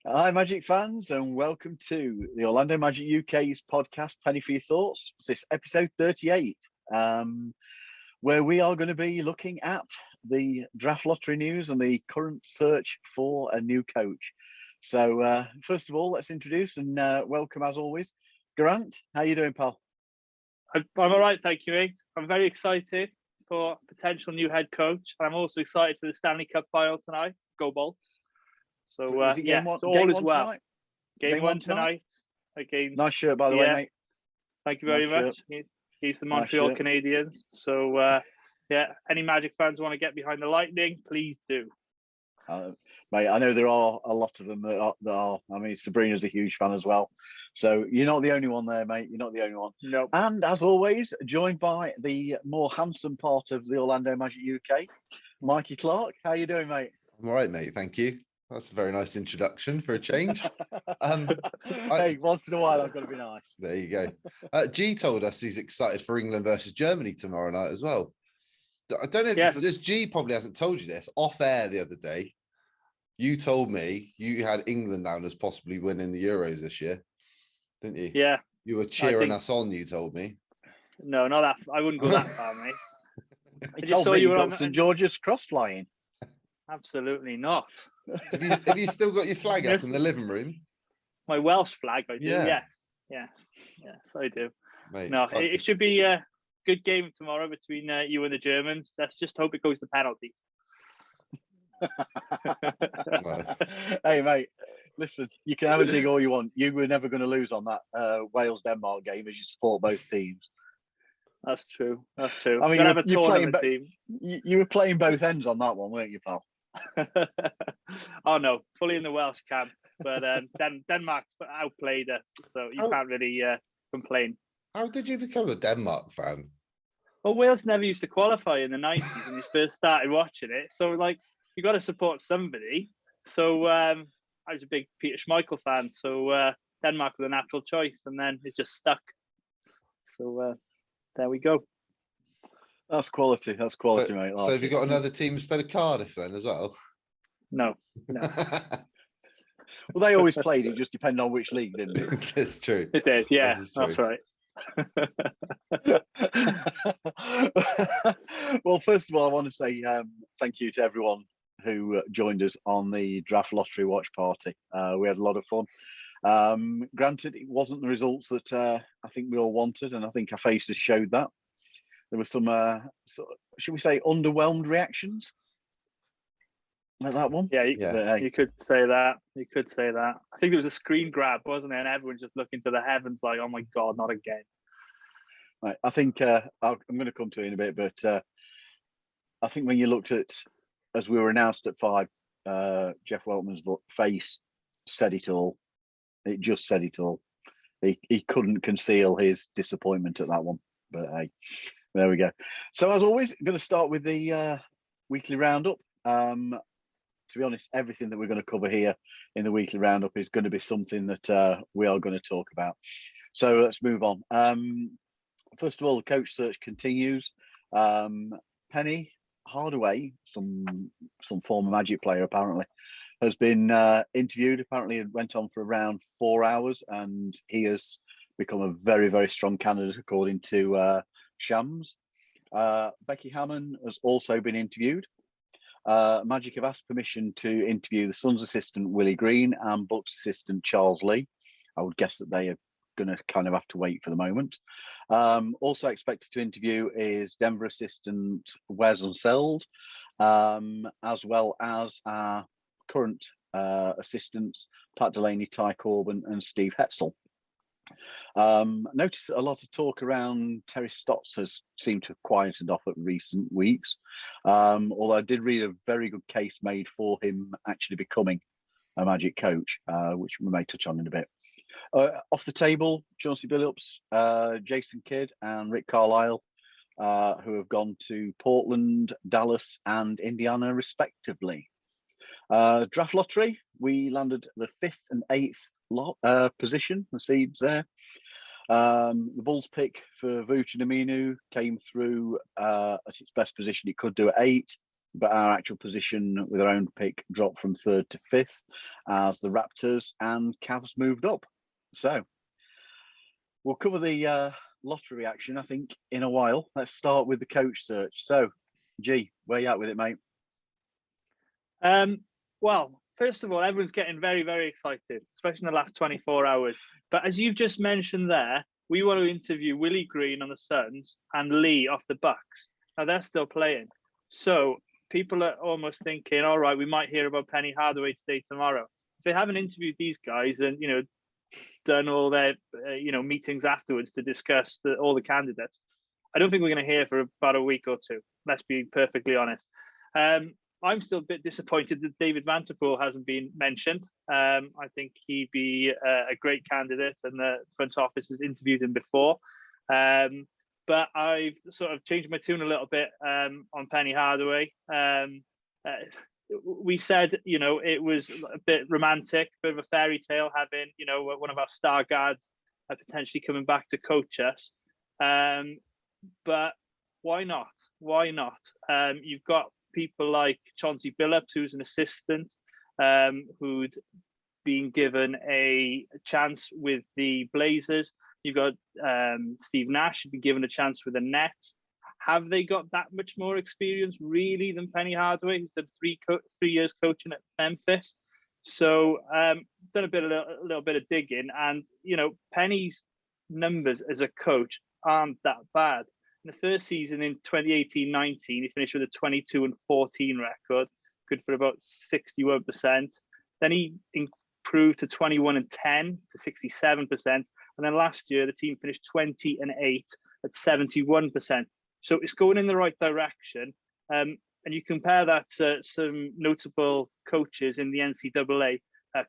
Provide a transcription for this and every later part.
Hi, Magic fans, and welcome to the Orlando Magic UK's podcast, Penny for Your Thoughts. This is episode 38, where we are going to be looking at the draft lottery news and the current search for a new coach. So, first of all, let's introduce and welcome, as always, Geraint. How you doing, pal? I'm all right, thank you, mate. I'm very excited for a potential new head coach. I'm also excited for the Stanley Cup final tonight. Go Bolts. So, so all is well. Tonight? Game one tonight. Against, nice shirt, by the way, mate. Thank you very much. He's the Montreal Canadiens. So, any Magic fans who want to get behind the Lightning, please do. Mate, I know there are a lot of them that are. I mean, Sabrina's a huge fan as well. So you're not the only one there, mate. You're not the only one. No. And as always, joined by the more handsome part of the Orlando Magic UK, Mikey Clark. How you doing, mate? I'm all right, mate. Thank you. That's a very nice introduction for a change. Hey, once in a while, I've got to be nice. There you go. G told us he's excited for England versus Germany tomorrow night as well. I don't know if this G probably hasn't told you this off air the other day. You told me you had England down as possibly winning the Euros this year, didn't you? Yeah. You were cheering us on, you told me. No, not that. I wouldn't go that far, mate. He told me you got St. George's cross flying. Absolutely not. Have you still got your flag up in the living room? My Welsh flag, I do. Yeah. Yes, I do. Mate, no, it should be a good game tomorrow between you and the Germans. Let's just hope it goes to penalties. Hey, mate, listen, you can have a dig all you want. You were never going to lose on that Wales-Denmark game as you support both teams. That's true. I mean, you were playing both ends on that one, weren't you, pal? Oh, no, fully in the Welsh camp. But Denmark outplayed us, so you can't really complain. How did you become a Denmark fan? Well, Wales never used to qualify in the 90s when you first started watching it. So, you got to support somebody. So I was a big Peter Schmeichel fan. So Denmark was a natural choice, and then it just stuck. So there we go. That's quality. That's quality, mate. So have you got another team instead of Cardiff then as well? No. Well, they always played. It just depended on which league, didn't it? That's true. It did. Yeah, that's right. Well, first of all, I want to say thank you to everyone who joined us on the draft lottery watch party. We had a lot of fun. Granted, it wasn't the results that I think we all wanted, and I think our faces showed that. There were some, should we say, underwhelmed reactions like that one. Yeah, you could say that. I think it was a screen grab, wasn't it? And everyone just looking to the heavens like, oh my God, not again. Right. I think I'm going to come to it in a bit, but I think when you looked at, as we were announced at 5, Jeff Weltman's face said it all. It just said it all. He couldn't conceal his disappointment at that one. But hey, there we go. So as always, I'm going to start with the weekly roundup. To be honest, everything that we're going to cover here in the weekly roundup is going to be something that we are going to talk about. So let's move on. First of all, the coach search continues. Penny Hardaway, some former Magic player apparently, has been interviewed. Apparently it went on for around 4 hours, and he has become a very, very strong candidate according to Shams. Becky Hammon has also been interviewed. Magic have asked permission to interview the Suns assistant Willie Green and Bucks assistant Charles Lee. I would guess that they are going to kind of have to wait for the moment. Also expected to interview is Denver assistant Wes Unseld, as well as our current assistants Pat Delaney, Ty Corbin and Steve Hetzel. Notice a lot of talk around Terry Stotts has seemed to have quietened off at recent weeks, although I did read a very good case made for him actually becoming a Magic coach, which we may touch on in a bit. Off the table, Chauncey Billups, Jason Kidd and Rick Carlisle, who have gone to Portland, Dallas and Indiana respectively. Draft lottery, we landed the 5th and 8th position, the seeds there. The Bulls pick for Vooch and Aminu came through at its best position it could do at 8. but our actual position with our own pick dropped from 3rd to 5th as the Raptors and Cavs moved up. So we'll cover the lottery reaction, I think, in a while. Let's start with the coach search. So, G, where you at with it, mate? Well, first of all, everyone's getting very, very excited, especially in the last 24 hours. But as you've just mentioned there, we want to interview Willie Green on the Suns and Lee off the Bucks. Now, they're still playing. So people are almost thinking, all right, we might hear about Penny Hardaway today, tomorrow. If they haven't interviewed these guys and, done all their, meetings afterwards to discuss all the candidates, I don't think we're going to hear for about a week or two. Let's be perfectly honest. I'm still a bit disappointed that David Vanterpool hasn't been mentioned. I think he'd be a great candidate, and the front office has interviewed him before. But I've sort of changed my tune a little bit on Penny Hardaway. We said, it was a bit romantic, a bit of a fairy tale having, one of our star guards potentially coming back to coach us. But why not? Why not? You've got people like Chauncey Billups, who's an assistant, who'd been given a chance with the Blazers. You've got Steve Nash, who'd been given a chance with the Nets. Have they got that much more experience, really, than Penny Hardaway, who's done 3 years coaching at Memphis? So done a little bit of digging, and Penny's numbers as a coach aren't that bad. In the first season in 2018-19, he finished with a 22-14 record, good for about 61%. Then he improved to 21-10 to 67%, and then last year the team finished 20-8 at 71%. So it's going in the right direction. And you compare that to some notable coaches in the NCAA,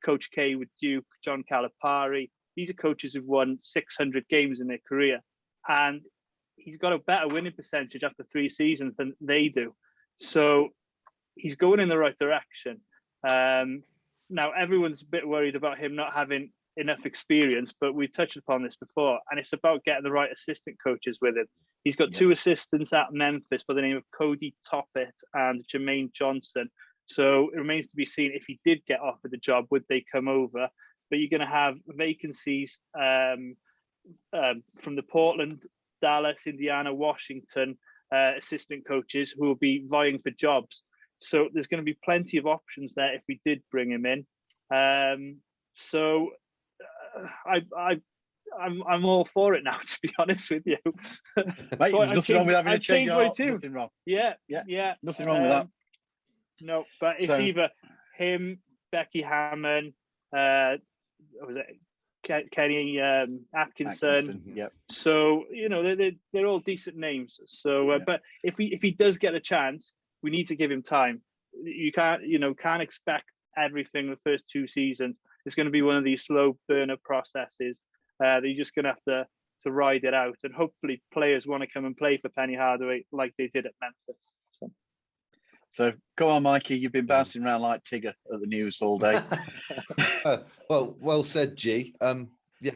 Coach K with Duke, John Calipari. These are coaches who've won 600 games in their career. And he's got a better winning percentage after 3 seasons than they do. So he's going in the right direction. Now, everyone's a bit worried about him not having enough experience, but we touched upon this before, and it's about getting the right assistant coaches with him. He's got 2 assistants at Memphis by the name of Cody Toppett and Jermaine Johnson. So it remains to be seen if he did get offered the job, would they come over? But you're going to have vacancies from the Portland, Dallas, Indiana, Washington assistant coaches who will be vying for jobs. So there's going to be plenty of options there if we did bring him in. I'm all for it now, to be honest with you. Mate, there's nothing wrong with having a change of heart. Nothing wrong. Yeah. Nothing wrong with that. No, but it's either him, Becky Hammond, was it Kenny Atkinson? Yep. So they're all decent names. So, but if he does get a chance, we need to give him time. You can't expect everything the first 2 seasons. It's going to be one of these slow burner processes that you're just going to have to ride it out, and hopefully players want to come and play for Penny Hardaway like they did at Memphis. So go on, Mikey. You've been bouncing around like Tigger at the news all day. Well said, G.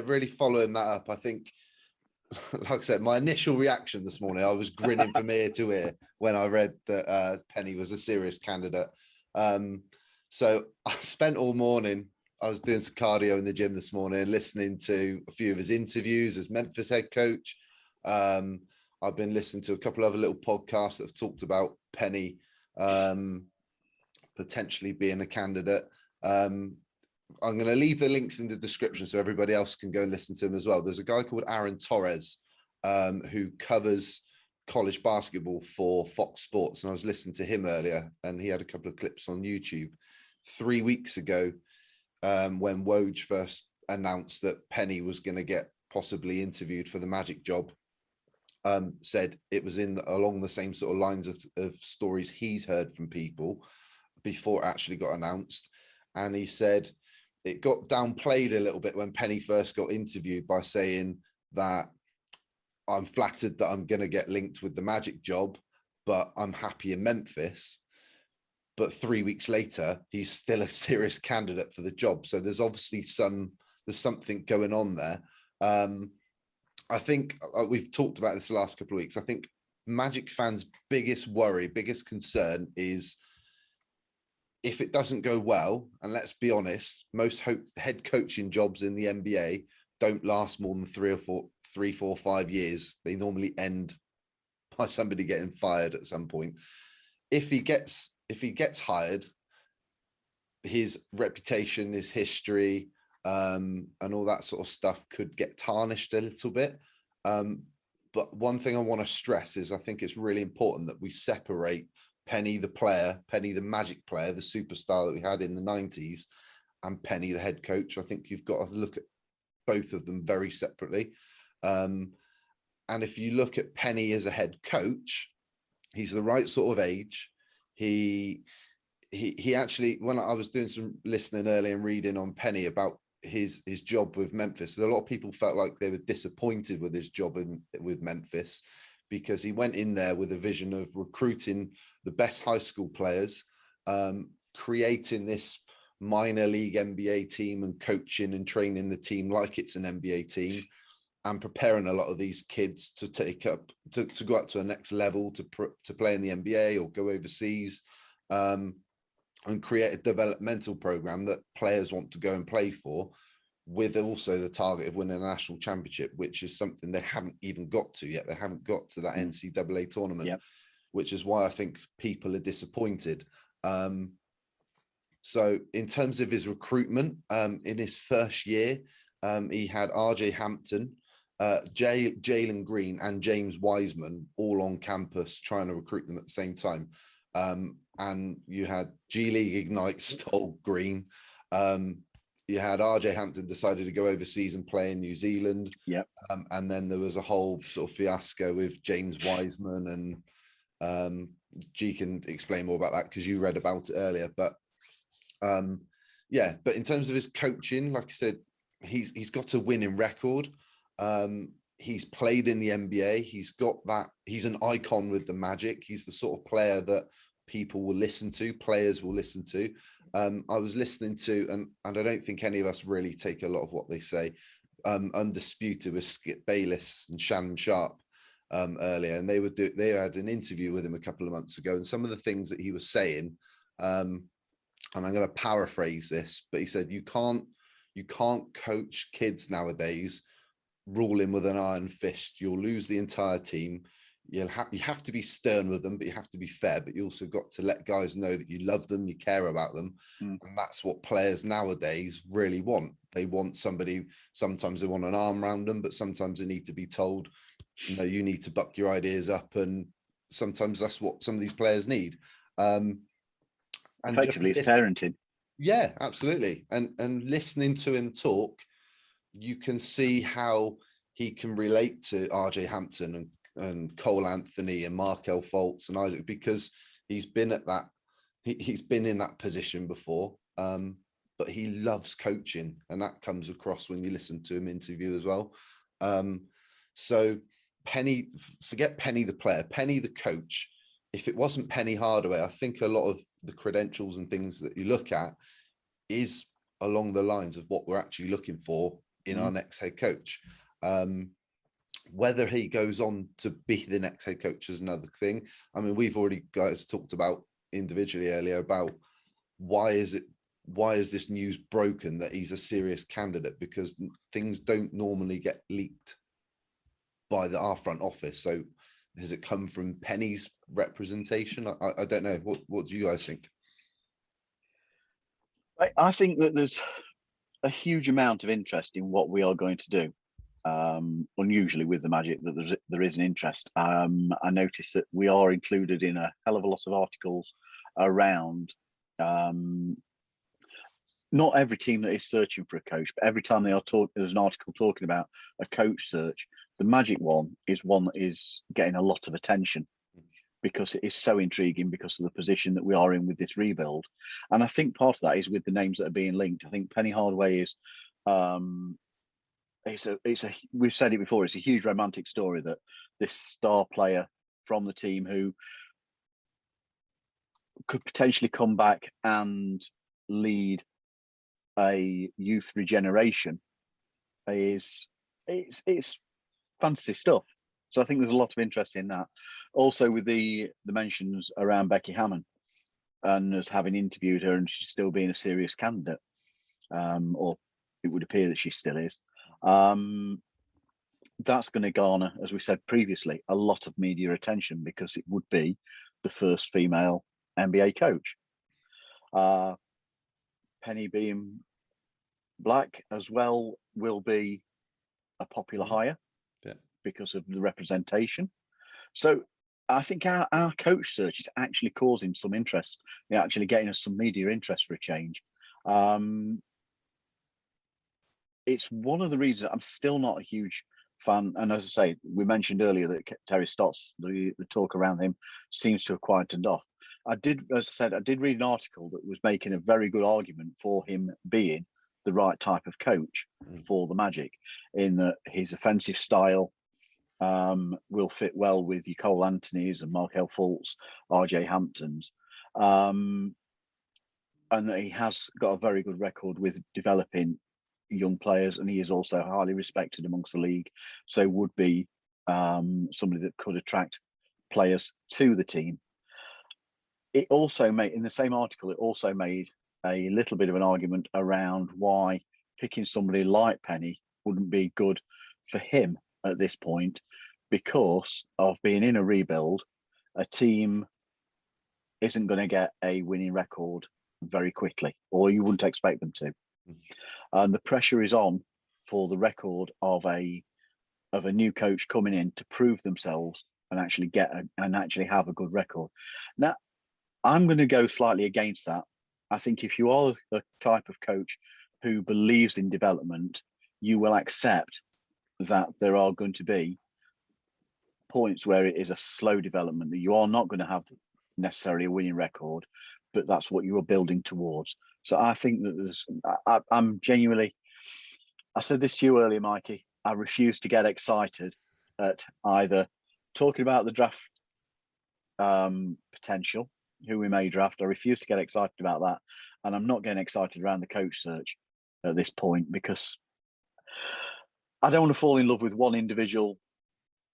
Really following that up. I think, like I said, my initial reaction this morning, I was grinning from ear to ear when I read that Penny was a serious candidate. So I spent all morning, I was doing some cardio in the gym this morning, listening to a few of his interviews as Memphis head coach. I've been listening to a couple other little podcasts that have talked about Penny potentially being a candidate. I'm going to leave the links in the description so everybody else can go and listen to him as well. There's a guy called Aaron Torres who covers college basketball for Fox Sports, and I was listening to him earlier, and he had a couple of clips on YouTube 3 weeks ago when Woj first announced that Penny was going to get possibly interviewed for the Magic job. Said it was along the same sort of lines of stories he's heard from people before it actually got announced. And he said it got downplayed a little bit when Penny first got interviewed by saying that I'm flattered that I'm going to get linked with the Magic job, but I'm happy in Memphis. But 3 weeks later, he's still a serious candidate for the job. So there's obviously something going on there. I think we've talked about this the last couple of weeks. I think Magic fans' biggest worry, biggest concern is if it doesn't go well, and let's be honest, most head coaching jobs in the NBA don't last more than 3, 4, 5 years. They normally end by somebody getting fired at some point. If he gets hired, his reputation, his history, and all that sort of stuff could get tarnished a little bit. But one thing I want to stress is I think it's really important that we separate Penny the player, Penny the Magic player, the superstar that we had in the 90s, and Penny the head coach. I think you've got to look at both of them very separately. And if you look at Penny as a head coach, he's the right sort of age. He actually, when I was doing some listening earlier and reading on Penny about his job with Memphis, a lot of people felt like they were disappointed with his job with Memphis, because he went in there with a vision of recruiting the best high school players, creating this minor league NBA team and coaching and training the team like it's an NBA team, and preparing a lot of these kids to take up to go up to a next level, to play in the NBA or go overseas, and create a developmental program that players want to go and play for, with also the target of winning a national championship, which is something they haven't even got to yet. They haven't got to that NCAA tournament, which is why I think people are disappointed. So in terms of his recruitment, in his first year, he had RJ Hampton, Jalen Green and James Wiseman all on campus trying to recruit them at the same time. And you had G League Ignite stole Green. You had RJ Hampton decided to go overseas and play in New Zealand. And then there was a whole sort of fiasco with James Wiseman, and G can explain more about that because you read about it earlier. But but in terms of his coaching, like I said, he's got a winning record. He's played in the NBA. He's got that. He's an icon with the Magic. He's the sort of player that people will listen to, players will listen to. I was listening to, and I don't think any of us really take a lot of what they say, Undisputed with Skip Bayless and Shannon Sharp earlier, and they had an interview with him a couple of months ago, and some of the things that he was saying, and I'm going to paraphrase this, but he said, you can't coach kids nowadays ruling with an iron fist. You'll lose the entire team. You have to be stern with them, but you have to be fair. But you also got to let guys know that you love them, you care about them, and that's what players nowadays really want. They want somebody. Sometimes they want an arm around them, but sometimes they need to be told, "No, you need to buck your ideas up." And sometimes that's what some of these players need. And effectively, it's parenting. Yeah, absolutely. And listening to him talk, you can see how he can relate to RJ Hampton and Cole Anthony and Markel Fultz and Isaac, because he's been at that, he's been in that position before, but he loves coaching, and that comes across when you listen to him interview as well. So Penny, forget Penny the player, Penny the coach. If it wasn't Penny Hardaway, I think a lot of the credentials and things that you look at is along the lines of what we're actually looking for in our next head coach. Whether he goes on to be the next head coach is another thing. I mean, we've already guys talked about individually earlier about why is this news broken that he's a serious candidate, because things don't normally get leaked by our front office. So has it come from Penny's representation? I don't know. What do you guys think? I think that there's a huge amount of interest in what we are going to do. Unusually with the Magic, that there is an interest. I noticed that we are included in a hell of a lot of articles around not every team that is searching for a coach, but every time there's an article talking about a coach search, the Magic one is one that is getting a lot of attention, because it is so intriguing because of the position that we are in with this rebuild. And I think part of that is with the names that are being linked. I think Penny Hardaway is, we've said it before, it's a huge romantic story that this star player from the team who could potentially come back and lead a youth regeneration it's fantasy stuff. So I think there's a lot of interest in that. Also with the mentions around Becky Hammond and us having interviewed her and she's still being a serious candidate, or it would appear that she still is. That's going to garner, as we said previously, a lot of media attention because it would be the first female NBA coach. Penny being black as well will be a popular hire because of the representation. So I think our coach search is actually causing some interest. They're actually getting us some media interest for a change. It's one of the reasons I'm still not a huge fan. And as I say, we mentioned earlier that Terry Stotts, the talk around him seems to have quietened off. I did read an article that was making a very good argument for him being the right type of coach for the Magic, in that his offensive style will fit well with your Cole Anthonys and Markel Fultz, RJ Hamptons, and that he has got a very good record with developing young players, and he is also highly respected amongst the league, so would be somebody that could attract players to the team. It also made, in the same article, it also made a little bit of an argument around why picking somebody like Penny wouldn't be good for him at this point, because of being in a rebuild. A team isn't going to get a winning record very quickly, or you wouldn't expect them to. And the pressure is on for the record of a new coach coming in to prove themselves and actually actually have a good record. Now, I'm going to go slightly against that. I think if you are the type of coach who believes in development, you will accept that there are going to be points where it is a slow development, that you are not going to have necessarily a winning record, but that's what you are building towards. So I think that I'm genuinely, I said this to you earlier, Mikey, I refuse to get excited at either talking about the draft potential, who we may draft. I refuse to get excited about that. And I'm not getting excited around the coach search at this point, because I don't want to fall in love with one individual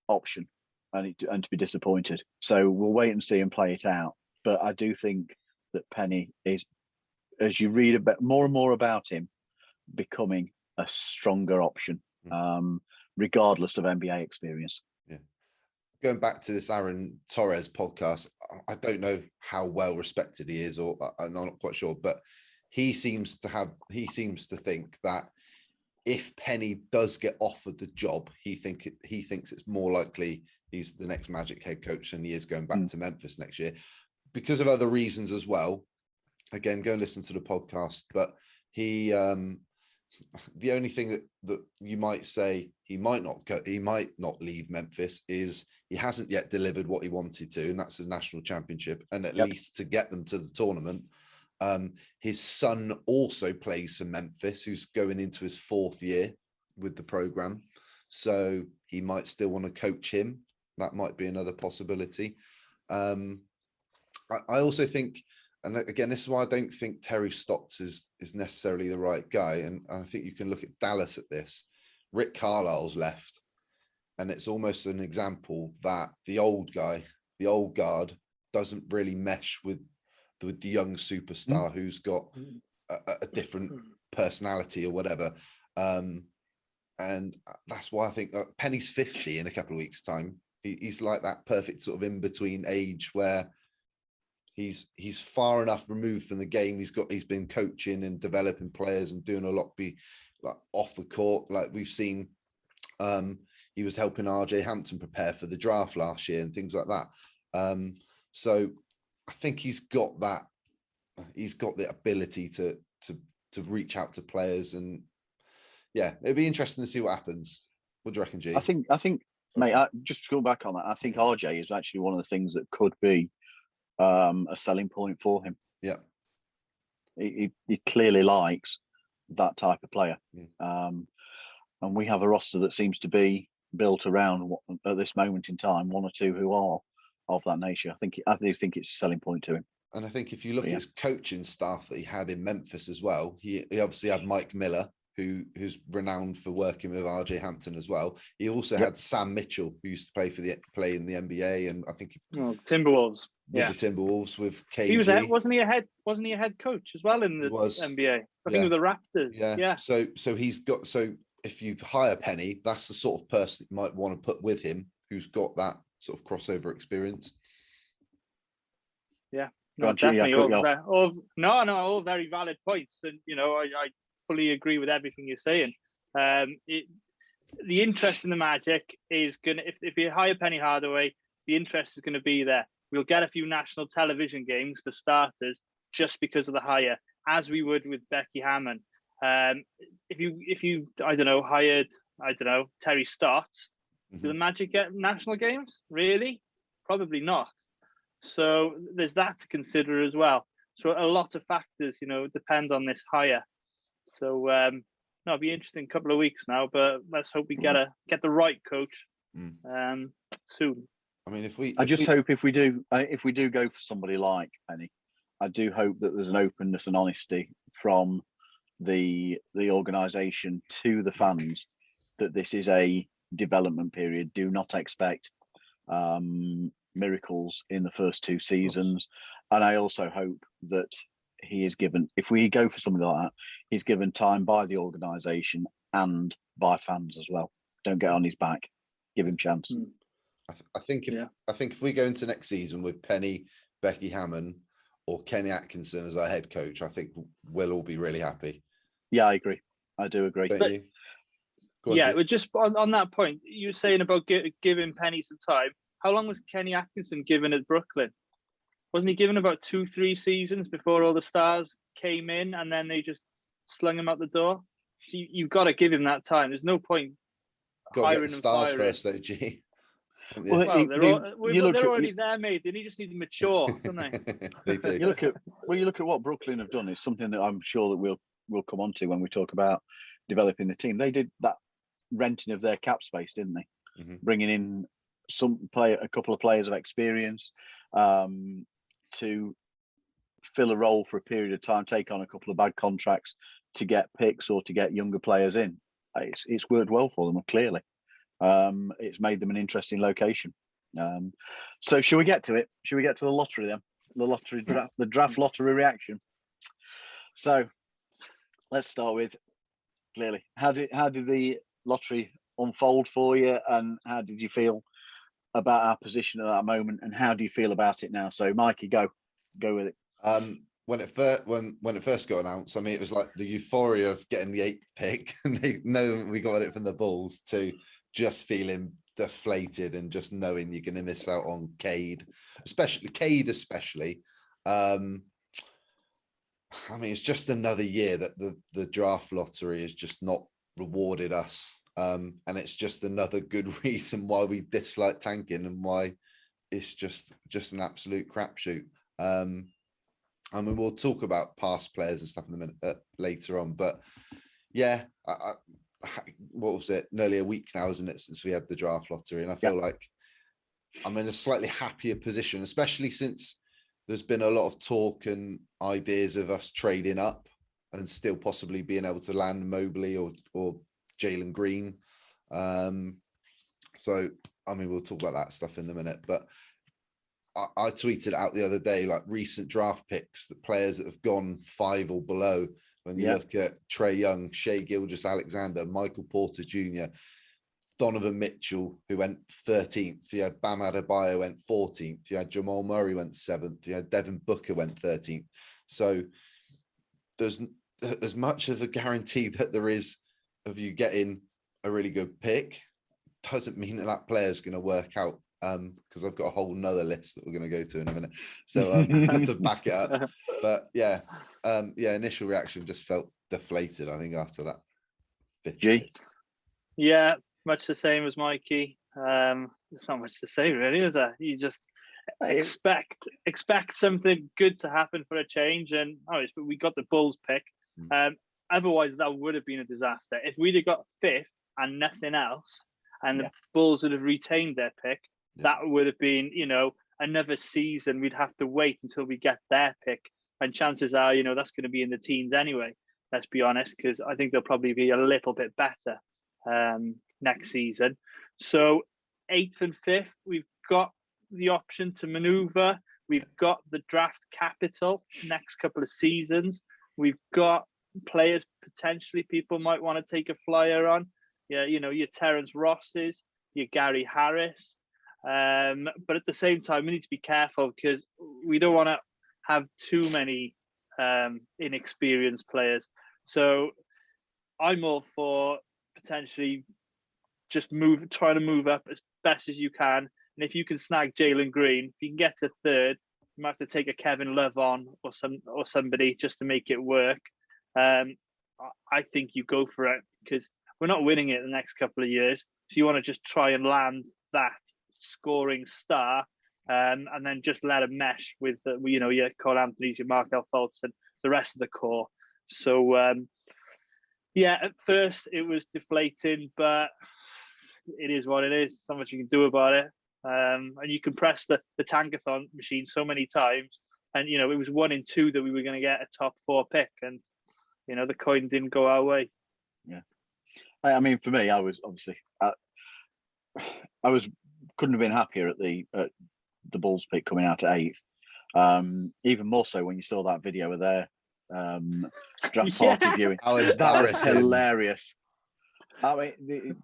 option and to be disappointed. So we'll wait and see and play it out. But I do think that Penny is, as you read a bit more and more about him, becoming a stronger option, regardless of NBA experience. Yeah. Going back to this Aaron Torres podcast, I don't know how well respected he is, or I'm not quite sure, but he seems to think that if Penny does get offered the job, he thinks it's more likely he's the next Magic head coach and he is going back to Memphis next year, because of other reasons as well. Again, go and listen to the podcast. But he, the only thing that you might say he might not leave Memphis is he hasn't yet delivered what he wanted to, and that's the national championship, and at least to get them to the tournament. His son also plays for Memphis, who's going into his 4th year with the program, so he might still want to coach him. That might be another possibility. I also think, and again, this is why I don't think Terry Stotts is necessarily the right guy. And I think you can look at Dallas at this. Rick Carlisle's left, and it's almost an example that the old guard, doesn't really mesh with the young superstar who's got a different personality or whatever. And that's why I think Penny's 50 in a couple of weeks' time. He's like that perfect sort of in-between age where he's far enough removed from the game. He's been coaching and developing players and doing a lot like off the court. Like we've seen, he was helping RJ Hampton prepare for the draft last year and things like that. So I think he's got that. He's got the ability to reach out to players, and yeah, it'd be interesting to see what happens. What do you reckon, G? I think, mate. Just to go back on that, I think RJ is actually one of the things that could be a selling point for him. Yeah, he clearly likes that type of player, and we have a roster that seems to be built around at this moment in time 1 or 2 who are of that nature. I do think it's a selling point to him. And I think if you look at his coaching staff that he had in Memphis as well, he obviously had Mike Miller, who's renowned for working with RJ Hampton as well. He also had Sam Mitchell, who used to play in the NBA, and I think Timberwolves. With the Timberwolves with KG. He was wasn't he a head coach as well in the NBA? I think with the Raptors. Yeah. So he's got, so if you hire Penny, that's the sort of person you might want to put with him who's got that sort of crossover experience. Yeah. No, definitely. All very valid points, and I fully agree with everything you're saying. The interest in the Magic is gonna, if you hire Penny Hardaway, the interest is going to be there. We'll get a few national television games for starters, just because of the hire, as we would with Becky Hammon. If you hired Terry Stotts, do the Magic get national games? Really? Probably not. So there's that to consider as well. So a lot of factors, depend on this hire. So it'll be an interesting couple of weeks now, but let's hope we get the right coach soon. I mean, if we do go for somebody like Penny, I do hope that there's an openness and honesty from the organisation to the fans that this is a development period. Do not expect miracles in the first 2 seasons, and I also hope that he is given, if we go for somebody like that, he's given time by the organisation and by fans as well. Don't get on his back, give him chance. I think if we go into next season with Penny, Becky Hammon, or Kenny Atkinson as our head coach, I think we'll all be really happy. Yeah, I agree. I do agree. But just on that point, you were saying about giving Penny some time. How long was Kenny Atkinson given at Brooklyn? Wasn't he given about 2-3 seasons before all the stars came in, and then they just slung him out the door? So you've got to give him that time. There's no point hiring the stars first, though, G. Well, they're already there, mate. They just need to mature, don't they? They do. You look at what Brooklyn have done. Is something that I'm sure that we'll come on to when we talk about developing the team. They did that renting of their cap space, didn't they? Bringing in a couple of players of experience to fill a role for a period of time, take on a couple of bad contracts to get picks or to get younger players in. It's worked well for them, clearly. It's made them an interesting location. So should we get to it? Should we get to the lottery then? The lottery draft, the draft lottery reaction. So let's start with, clearly, how did the lottery unfold for you, and how did you feel about our position at that moment, and how do you feel about it now? So Mikey, go with it. When it first got announced, I mean, it was like the euphoria of getting the 8th pick, and they know we got it from the Bulls, to just feeling deflated and just knowing you're going to miss out on Cade. I mean, it's just another year that the draft lottery has just not rewarded us. And it's just another good reason why we dislike tanking and why it's just an absolute crapshoot. I mean, we'll talk about past players and stuff in a minute later on, but yeah, what was it? Nearly a week now, isn't it, since we had the draft lottery? And I feel like I'm in a slightly happier position, especially since there's been a lot of talk and ideas of us trading up and still possibly being able to land Mobley or Jalen Green. So, I mean, we'll talk about that stuff in a minute, but I tweeted out the other day, like, recent draft picks, the players that have gone 5 or below. When you look at Trae Young, Shai Gilgeous-Alexander, Michael Porter Jr., Donovan Mitchell, who went 13th. You had Bam Adebayo went 14th. You had Jamal Murray went 7th. You had Devin Booker went 13th. So there's as much of a guarantee that there is of you getting a really good pick, doesn't mean that player is going to work out. Because I've got a whole nother list that we're going to go to in a minute. So to back it up. But yeah, initial reaction just felt deflated, I think, after that. G? Yeah, much the same as Mikey. There's not much to say, really, is there? You just expect something good to happen for a change, and but we got the Bulls pick. Otherwise, that would have been a disaster. If we'd have got 5th and nothing else, and the Bulls would have retained their pick, that would have been, another season. We'd have to wait until we get their pick, and chances are, that's going to be in the teens anyway. let's be honest, because I think they'll probably be a little bit better next season. So 8th and 5th, we've got the option to manoeuvre. We've got the draft capital next couple of seasons. We've got players potentially people might want to take a flyer on. Yeah, your Terence Rosses, your Gary Harris. But at the same time, we need to be careful because we don't want to have too many inexperienced players. So I'm all for potentially just trying to move up as best as you can. And if you can snag Jalen Green, if you can get to 3rd, you might have to take a Kevin Love on or somebody just to make it work. I think you go for it because we're not winning it the next couple of years. So you want to just try and land that scoring star and then just let him mesh with your Cole Anthony's, your Markel Fultz and the rest of the core. So at first it was deflating, but it is what it is. There's not much you can do about it. And you can press the tankathon machine so many times, and it was 1 in 2 that we were going to get a top 4 pick, and the coin didn't go our way. Yeah, I mean, for me, I was obviously couldn't have been happier at the Bulls pick coming out at 8th. Even more so when you saw that video of their draft party viewing. That was hilarious. I mean,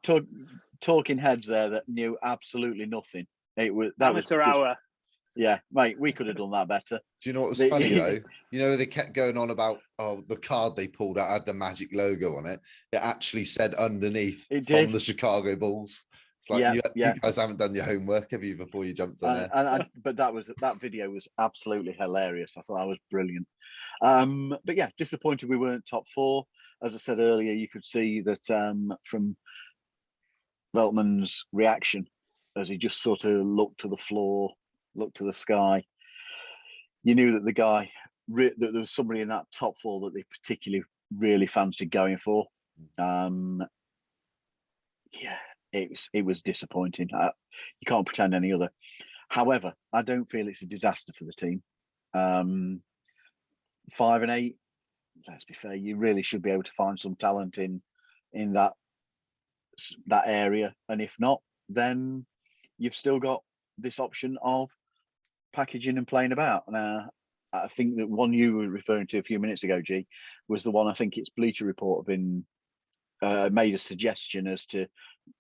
talking heads there that knew absolutely nothing. Amateur hour. Yeah, mate, we could have done that better. Do you know what was funny though? They kept going on about the card they pulled out had the Magic logo on it. It actually said underneath from the Chicago Bulls. It's like you guys haven't done your homework, have you, before you jumped on it? But that video was absolutely hilarious. I thought that was brilliant. But yeah, disappointed we weren't top 4. As I said earlier, you could see that from Veltman's reaction as he just sort of looked to the floor, looked to the sky. You knew that the guy, that there was somebody in that top 4 that they particularly really fancied going for. It was disappointing. You can't pretend any other. However, I don't feel it's a disaster for the team. 5 and 8. Let's be fair. You really should be able to find some talent in that area, and if not, then you've still got this option of packaging and playing about. Now, I think that one you were referring to a few minutes ago, G, was the one I think it's Bleacher Report have been made a suggestion as to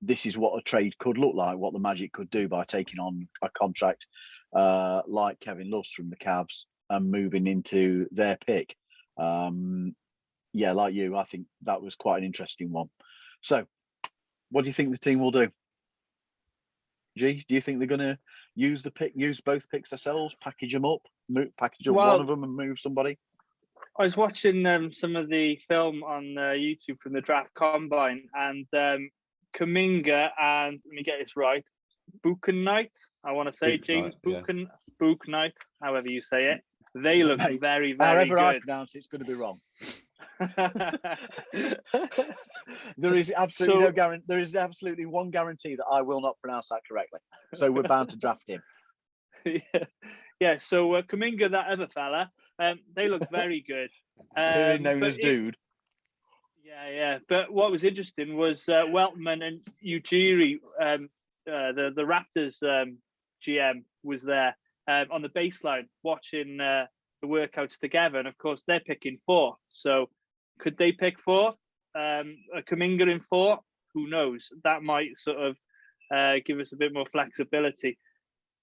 this is what a trade could look like, what the Magic could do by taking on a contract like Kevin Love's from the Cavs and moving into their pick. Like you, I think that was quite an interesting one. So, what do you think the team will do? G, do you think they're going to use both picks themselves, package them up, package up one of them and move somebody? I was watching some of the film on YouTube from the draft combine, and Kuminga and, let me get this right, Buchanite, I want to say, James Buchanite, however you say it. They look very, very however good. I pronounce it's going to be wrong. There is absolutely no guarantee. There is absolutely one guarantee that I will not pronounce that correctly. So we're bound to draft him. Yeah. So Kuminga, that other fella, they look very good. Known as Dude. Yeah. But what was interesting was Weltman and Ujiri, the Raptors GM, was there on the baseline watching the workouts together, and of course they're picking 4th. So could they pick 4th? A Kuminga in 4th? Who knows? That might sort of give us a bit more flexibility.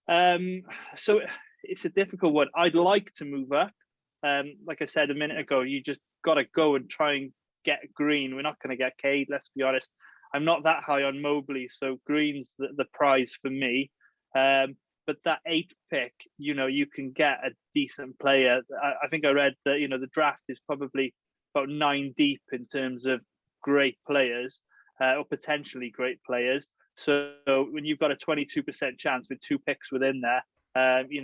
So it's a difficult one. I'd like to move up. Like I said a minute ago, you just got to go and try and get Green. We're not going to get Cade, let's be honest. I'm not that high on Mobley, so Green's the prize for me. But that 8th pick, you can get a decent player. I think I read that, the draft is probably about 9 deep in terms of great players or potentially great players. So when you've got a 22% chance with 2 picks within there,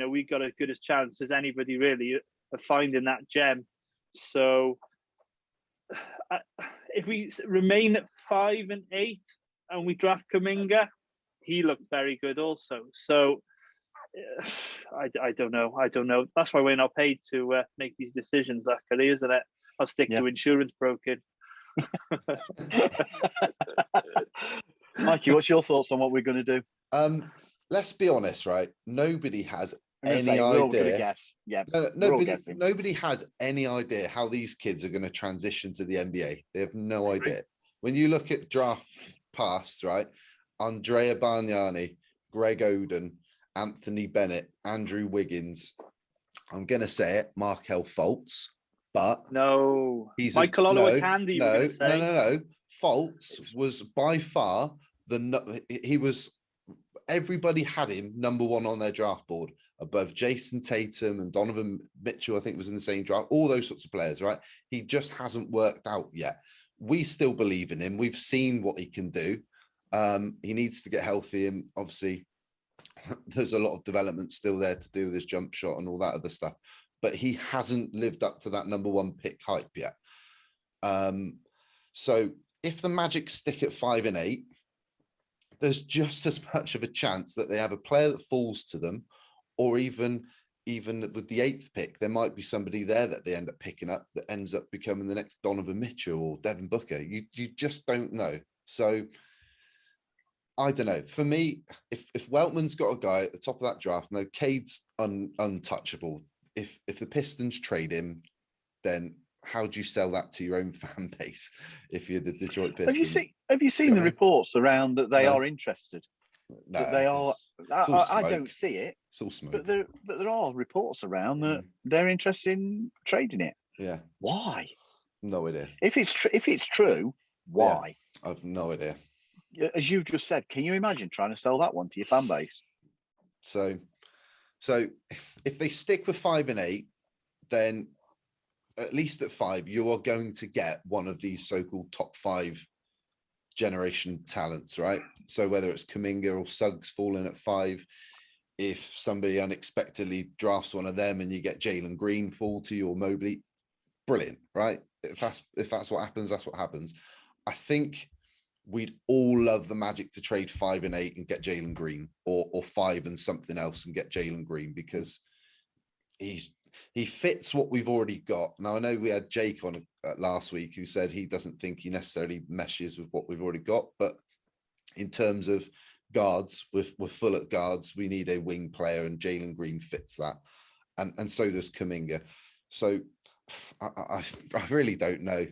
we've got as good a chance as anybody really of finding that gem. So if we remain at 5 and 8 and we draft Kuminga, he looked very good also. So I don't know. I don't know. That's why we're not paid to make these decisions, luckily, isn't it? I'll stick to insurance broking. Mikey, what's your thoughts on what we're going to do? Let's be honest, right? Nobody has any we're all gonna idea. guess. Yeah, Nobody has any idea how these kids are going to transition to the NBA. They have no idea. When you look at draft past, right? Andrea Bargnani, Greg Oden, Anthony Bennett, Andrew Wiggins. I'm going to say it, Markel Fultz, but no, Michael Holloway Candy. No. Fultz was by far everybody had him number one on their draft board above Jason Tatum and Donovan Mitchell. I think was in the same draft. All those sorts of players, right? He just hasn't worked out yet. We still believe in him. We've seen what he can do. He needs to get healthy, and obviously there's a lot of development still there to do with his jump shot and all that other stuff, but he hasn't lived up to that number one pick hype yet. So if the Magic stick at 5 and 8, there's just as much of a chance that they have a player that falls to them, or even with the 8th pick, there might be somebody there that they end up picking up that ends up becoming the next Donovan Mitchell or Devin Booker. You just don't know. So I don't know. For me, if Weltman's got a guy at the top of that draft, no, Cade's untouchable. If the Pistons trade him, then how do you sell that to your own fan base if you're the Detroit Pistons? Have you seen the reports around that they are interested? No, that they are. I don't see it. It's all smoke. But there are reports around that they're interested in trading it. Yeah. Why? No idea. If it's true, why? Yeah, I've no idea. As you've just said, can you imagine trying to sell that one to your fan base? So if they stick with 5 and 8, then at least at 5, you are going to get one of these so-called top 5 generation talents, right? So whether it's Kuminga or Suggs falling at 5, if somebody unexpectedly drafts one of them and you get Jalen Green fall to you or Mobley, brilliant, right? If that's what happens, that's what happens. I think we'd all love the Magic to trade 5 and 8 and get Jalen Green, or 5 and something else and get Jalen Green, because he fits what we've already got. Now, I know we had Jake on last week who said he doesn't think he necessarily meshes with what we've already got, but in terms of guards, we're full at guards. We need a wing player, and Jalen Green fits that, and so does Kuminga. So I really don't know.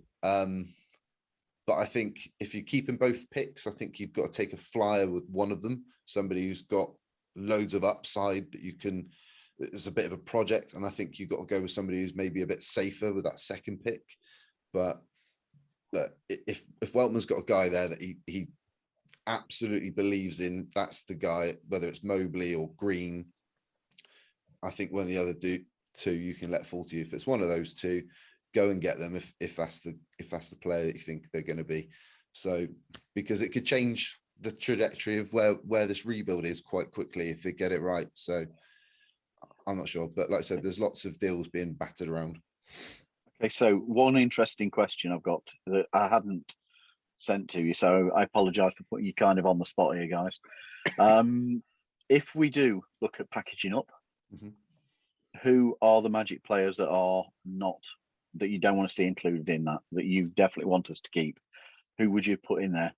But I think if you keep in both picks, I think you've got to take a flyer with one of them, somebody who's got loads of upside that you can. It's a bit of a project, and I think you've got to go with somebody who's maybe a bit safer with that second pick. But look, if Weltman's got a guy there that he absolutely believes in, that's the guy. Whether it's Mobley or Green, I think one of the other two you can let fall to you. If it's one of those two, go and get them. If that's the player that you think they're going to be. So because it could change the trajectory of where this rebuild is quite quickly if they get it right. So I'm not sure, but like I said, there's lots of deals being battered around. Okay, so one interesting question I've got that I hadn't sent to you, so I apologise for putting you kind of on the spot here, guys. If we do look at packaging up, who are the Magic players that you don't want to see included in that you definitely want us to keep? Who would you put in there?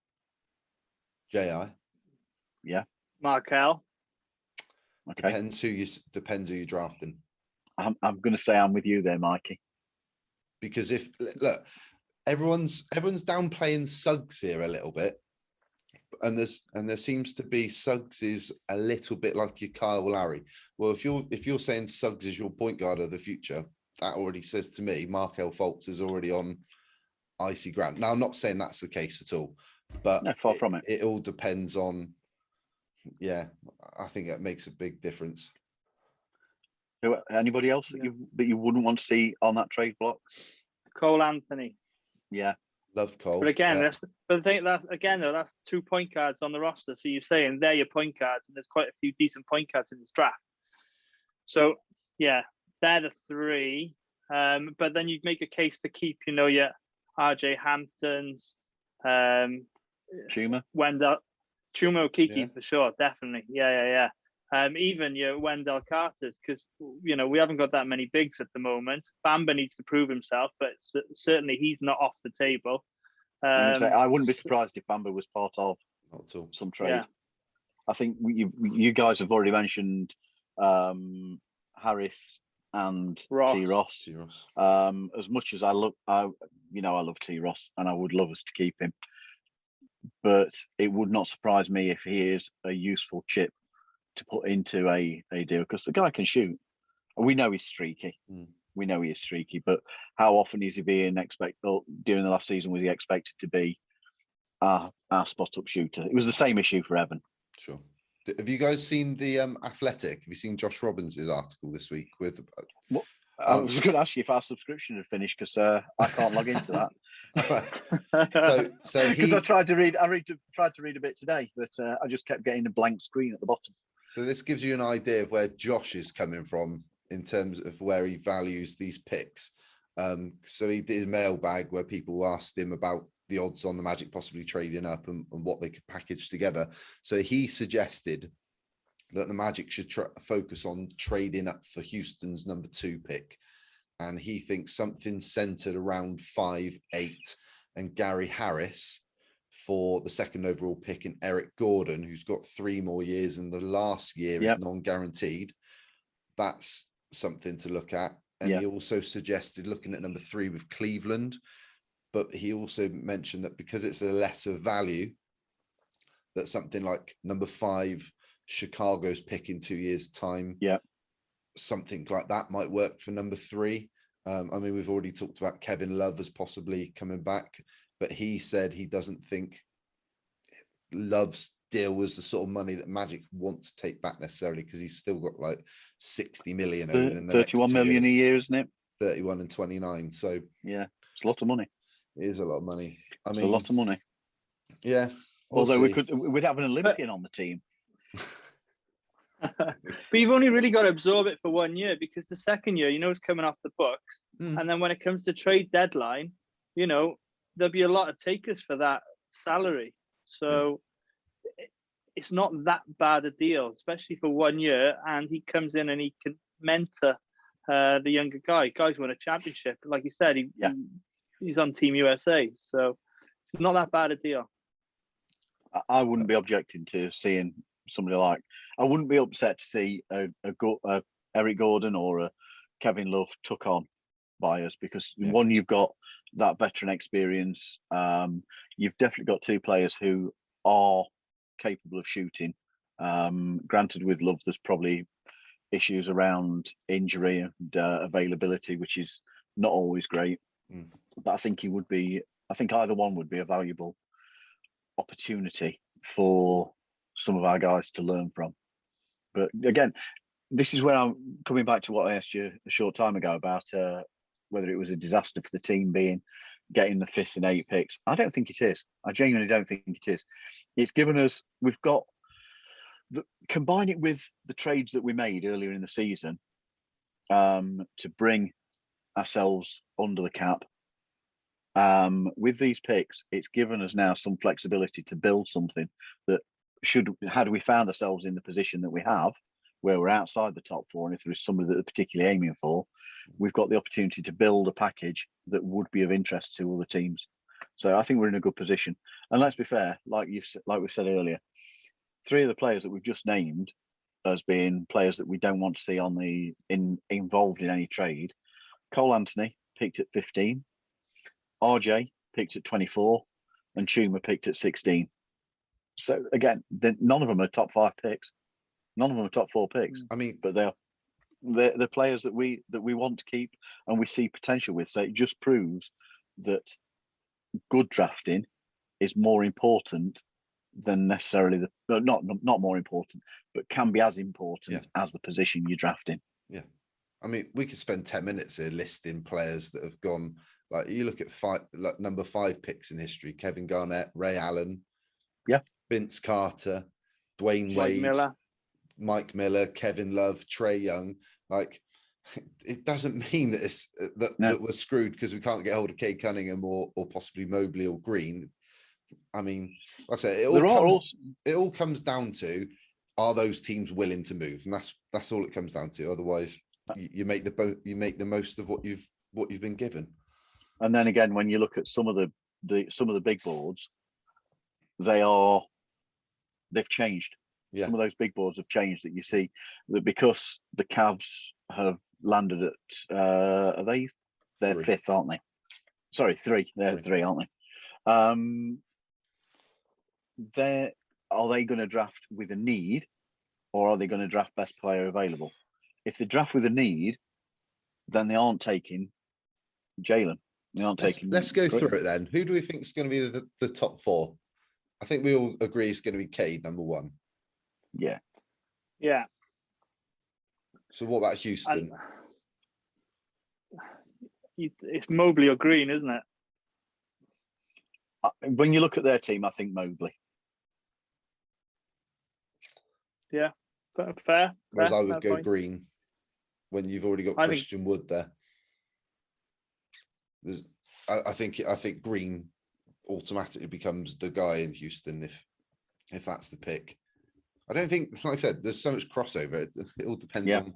J.I. Yeah. Markel. Okay. Depends who you're drafting. I'm going to say I'm with you there, Mikey. Because everyone's downplaying Suggs here a little bit, and there seems to be Suggs is a little bit like your Kyle Lowry. Well, if you're saying Suggs is your point guard of the future, that already says to me Markel Fultz is already on icy ground. Now, I'm not saying that's the case at all, but no, far from it. It all depends on. Yeah, I think that makes a big difference. Anybody else that you wouldn't want to see on that trade block? Cole Anthony. Yeah, love Cole. But again, that's 2 point guards on the roster. So you're saying they're your point guards, and there's quite a few decent point guards in this draft. So yeah, they're the 3. But then you'd make a case to keep, your RJ Hamptons, Chuma, Wendell. Chuma Okeke for sure, definitely. Yeah. Even your Wendell Carter's, because we haven't got that many bigs at the moment. Bamba needs to prove himself, but certainly he's not off the table. I wouldn't be surprised if Bamba was part of some trade. Yeah. I think you guys have already mentioned Harris and T. Ross. As much as I love T. Ross, and I would love us to keep him, but it would not surprise me if he is a useful chip to put into a deal, because the guy can shoot. We know he's streaky. We know he is streaky, but how often is he being during the last season was he expected to be our spot up shooter? It was the same issue for Evan. Sure. Have you guys seen the Athletic? Have you seen Josh Robbins' article this week with? I was going to ask you if our subscription had finished, because I can't log into that. so because I tried to read a bit today, but I just kept getting a blank screen at the bottom. So this gives you an idea of where Josh is coming from in terms of where he values these picks. So he did a mailbag where people asked him about the odds on the Magic possibly trading up and what they could package together. So he suggested that the Magic should focus on trading up for Houston's number 2 pick. And he thinks something centered around 5'8", and Gary Harris for the 2nd overall pick, and Eric Gordon, who's got 3 more years, and the last year is non-guaranteed. That's something to look at. And he also suggested looking at number 3 with Cleveland. But he also mentioned that because it's a lesser value, that something like number 5, Chicago's pick in 2 years' time, something like that might work for number 3. I mean, we've already talked about Kevin Love as possibly coming back, but he said he doesn't think Love's deal was the sort of money that Magic want to take back necessarily, because he's still got like 60 million over in the 31 million a year, isn't it? 31 and 29. So yeah, it's a lot of money. It is a lot of money. It's a lot of money. Yeah. Although we'd have an Olympian on the team. But you've only really got to absorb it for 1 year, because the second year, it's coming off the books. And then when it comes to trade deadline, there'll be a lot of takers for that salary. So it's not that bad a deal, especially for 1 year. And he comes in and he can mentor the younger guy. Guy's won a championship. Like you said, he's on Team USA. So it's not that bad a deal. I wouldn't be objecting to seeing somebody like, I wouldn't be upset to see a Eric Gordon or a Kevin Love took on by us, because one, you've got that veteran experience. You've definitely got 2 players who are capable of shooting. Granted, with Love, there's probably issues around injury and availability, which is not always great. But I think I think either one would be a valuable opportunity for some of our guys to learn from. But again, this is where I'm coming back to what I asked you a short time ago about whether it was a disaster for the team getting the 5th and 8th picks. I don't think it is. I genuinely don't think it is. It's given us, we've got, combine it with the trades that we made earlier in the season to bring ourselves under the cap. With these picks, it's given us now some flexibility to build something that had we found ourselves in the position that we have, where we're outside the top 4, and if there is somebody that we're particularly aiming for, we've got the opportunity to build a package that would be of interest to other teams. So I think we're in a good position. And let's be fair, like we said earlier, 3 of the players that we've just named as being players that we don't want to see involved in any trade. Cole Anthony picked at 15, RJ picked at 24, and Chuma picked at 16. So again, none of them are top 5 picks. None of them are top 4 picks. I mean, but they're players that we want to keep and we see potential with. So it just proves that good drafting is more important than necessarily not more important, but can be as important as the position you're drafting. Yeah, I mean, we could spend 10 minutes here listing players that have gone. Like you look at number 5 picks in history: Kevin Garnett, Ray Allen, Vince Carter, Dwayne Wade, Mike Miller, Kevin Love, Trae Young. Like, it doesn't mean that that we're screwed because we can't get hold of Cade Cunningham or possibly Mobley or Green. I mean, like I say, it all comes down to are those teams willing to move? And that's all it comes down to. Otherwise, you make the most of what you've been given. And then again, when you look at some of the big boards, they've changed. Yeah. Some of those big boards have changed, that you see that because the Cavs have landed at they're 3. fifth, aren't they? Sorry, 3. They're 3, aren't they? Are they going to draft with a need, or are they going to draft best player available? If they draft with a need, then they aren't taking Jalen. They aren't taking. Let's go through it then. Who do we think is going to be the top 4? I think we all agree it's going to be Cade, number 1. Yeah. Yeah. So what about Houston? It's Mobley or Green, isn't it? When you look at their team, I think Mobley. Yeah, fair. Whereas I would fair go point. Green when you've already got Christian Wood there. I think Green automatically becomes the guy in Houston if that's the pick. I don't think, like I said, there's so much crossover. It all depends on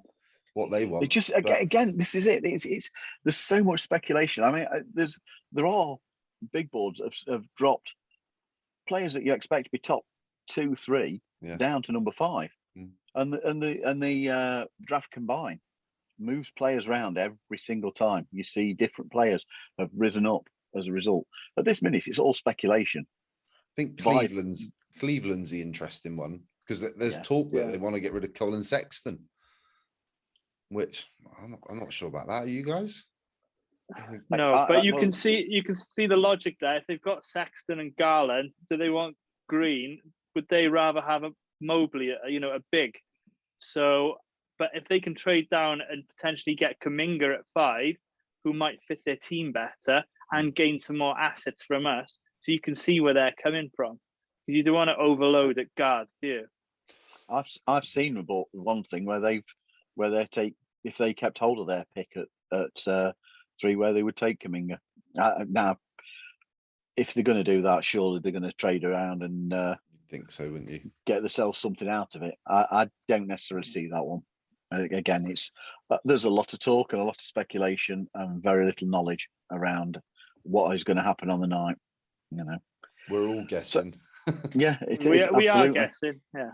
what they want. It just again, this is it. It's there's so much speculation. I mean, there are big boards have dropped players that you expect to be top 2, 3 down to number 5, and the draft combine moves players around every single time. You see different players have risen up as a result. At this minute, it's all speculation. I think Cleveland's the interesting one, because there's talk that they want to get rid of Colin Sexton, which I'm not sure about that. Are you guys? No, but you can see the logic there. If they've got Sexton and Garland, do they want Green? Would they rather have a Mobley, a big? So, but if they can trade down and potentially get Kuminga at 5, who might fit their team better and gain some more assets from us, so you can see where they're coming from. Because you don't want to overload at guard, do you? I've seen about one thing where they take, if they kept hold of their pick at 3, where they would take Kuminga. Now, if they're going to do that, surely they're going to trade around and think so, wouldn't you? Get themselves something out of it. I don't necessarily see that one. Again, there's a lot of talk and a lot of speculation and very little knowledge around what is going to happen on the night. We're all guessing. So, yeah, we are guessing. Yeah,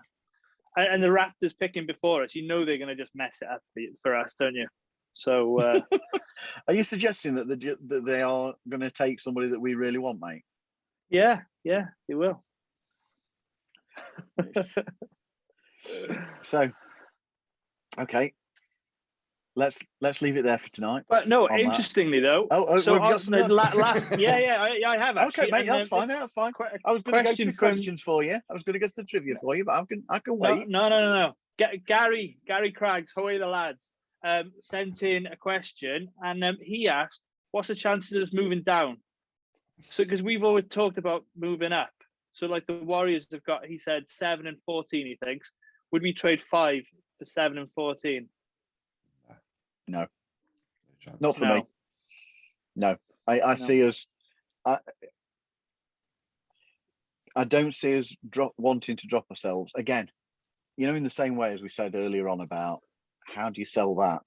and the Raptors picking before us, they're going to just mess it up for us, don't you? So, are you suggesting that they are going to take somebody that we really want, mate? Yeah, they will. So, okay, let's leave it there for tonight. But no, interestingly though. So we've got some last. I have actually. Okay, mate, that's fine. That's fine. I was going to go to the questions for you. I was going to get to the trivia for you, but I can wait. No. Gary Craggs, away the lads, sent in a question, and he asked, "What's the chances of us moving down?" So, because we've always talked about moving up. So, like the Warriors have got, he said 7 and 14. He thinks, would we trade 5 for 7 and 14? No, not for me. No, I see us. I don't see us wanting to drop ourselves again. In the same way as we said earlier on about how do you sell that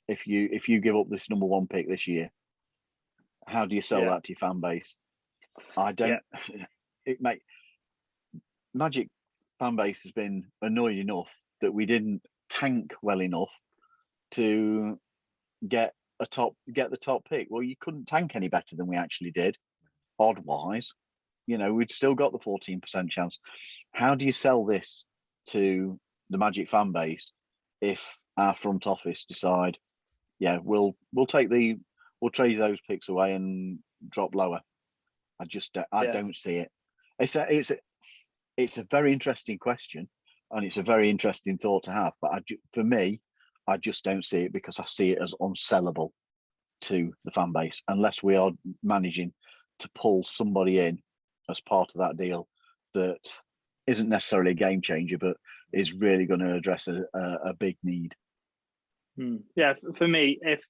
if you give up this number 1 pick this year? How do you sell that to your fan base? I don't. Magic fan base has been annoyed enough that we didn't tank well enough to get the top pick. Well, you couldn't tank any better than we actually did. Odd-wise, we'd still got the 14% chance. How do you sell this to the Magic fan base if our front office decide, we'll trade those picks away and drop lower? I don't see it. It's a very interesting question, and it's a very interesting thought to have. But for me, I just don't see it, because I see it as unsellable to the fan base unless we are managing to pull somebody in as part of that deal that isn't necessarily a game changer, but is really going to address a big need. Yeah, for me, if